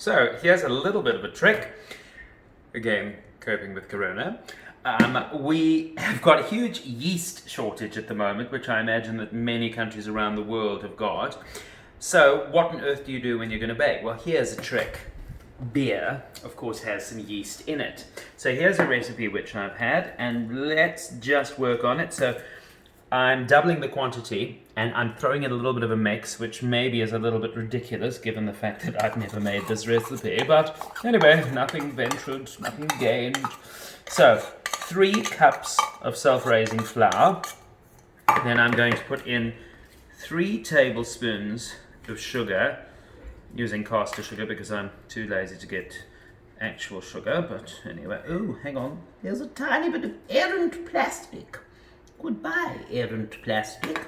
So here's a little bit of a trick. Again, coping with Corona. We have got a huge yeast shortage at the moment, which I imagine that many countries around the world have got. So what on earth do you do when you're going to bake? Well, here's a trick. Beer, of course, has some yeast in it. So here's a recipe which I've had, and let's just work on it. So I'm doubling the quantity, and I'm throwing in a little bit of a mix, which maybe is a little bit ridiculous given the fact that I've never made this recipe. But anyway, nothing ventured, nothing gained. So 3 cups of self-raising flour. Then I'm going to put in 3 tablespoons of sugar, using caster sugar because I'm too lazy to get actual sugar. But anyway, oh, hang on, there's a tiny bit of errant plastic. Goodbye, errant plastic.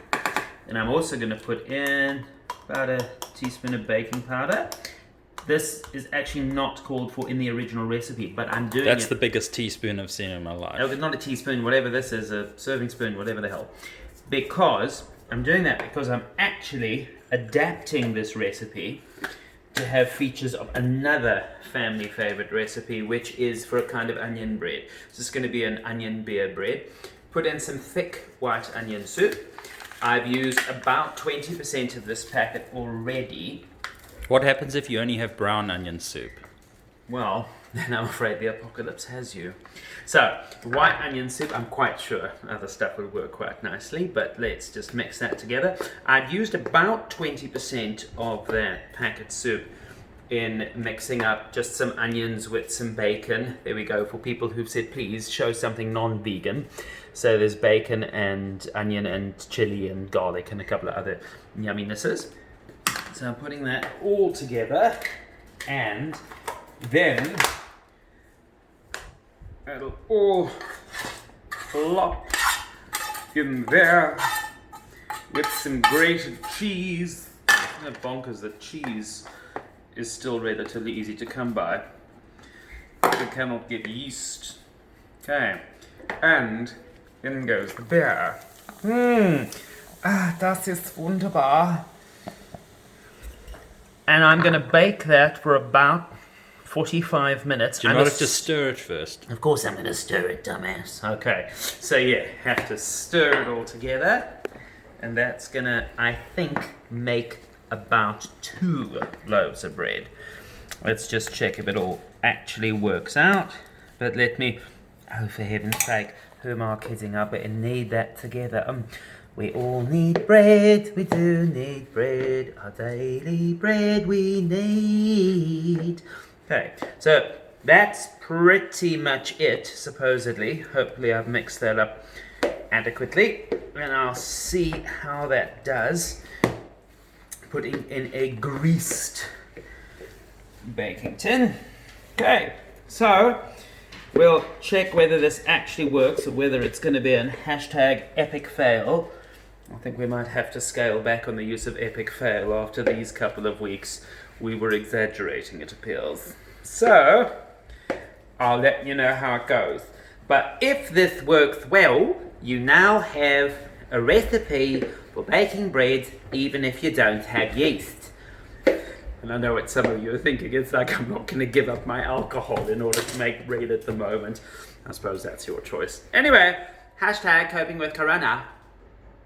And I'm also going to put in about a teaspoon of baking powder. This is actually not called for in the original recipe, but I'm doing That's the biggest teaspoon I've seen in my life. Oh, not a teaspoon, whatever this is, a serving spoon, whatever the hell. Because I'm doing that because I'm actually adapting this recipe to have features of another family favorite recipe, which is for a kind of onion bread. So it's going to be an onion beer bread. Put in some thick white onion soup. I've used about 20% of this packet already. What happens if you only have brown onion soup? Well, then I'm afraid the apocalypse has you. So, white onion soup, I'm quite sure other stuff would work quite nicely, but let's just mix that together. I've used about 20% of that packet soup in mixing up just some onions with some bacon. There we go, for people who've said please show something non-vegan. So there's bacon and onion and chili and garlic and a couple of other yumminesses. So I'm putting that all together, and then it'll all plop in there with some grated cheese. Isn't it bonkers that cheese is still relatively easy to come by? You cannot get yeast. Okay, and in goes the beer. Das ist wunderbar. And I'm going to bake that for about 45 minutes. Do you not have to stir it first? Of course I'm going to stir it, dumbass. Okay, so yeah, have to stir it all together. And that's going to, I think, make about 2 loaves of bread. Let's just check if it all actually works out. But let me, oh for heaven's sake, who am I kidding? I better need that together. We all need bread, we do need bread, our daily bread we need. Okay, so that's pretty much it, supposedly. Hopefully I've mixed that up adequately, and I'll see how that does. Putting in a greased baking tin. Okay, so we'll check whether this actually works or whether it's going to be an #epic fail. I think we might have to scale back on the use of epic fail after these couple of weeks. We were exaggerating, it appears. So, I'll let you know how it goes. But if this works well, you now have a recipe for baking bread even if you don't have yeast. And I know what some of you are thinking, it's like I'm not going to give up my alcohol in order to make bread at the moment. I suppose that's your choice. Anyway, #coping with Corona.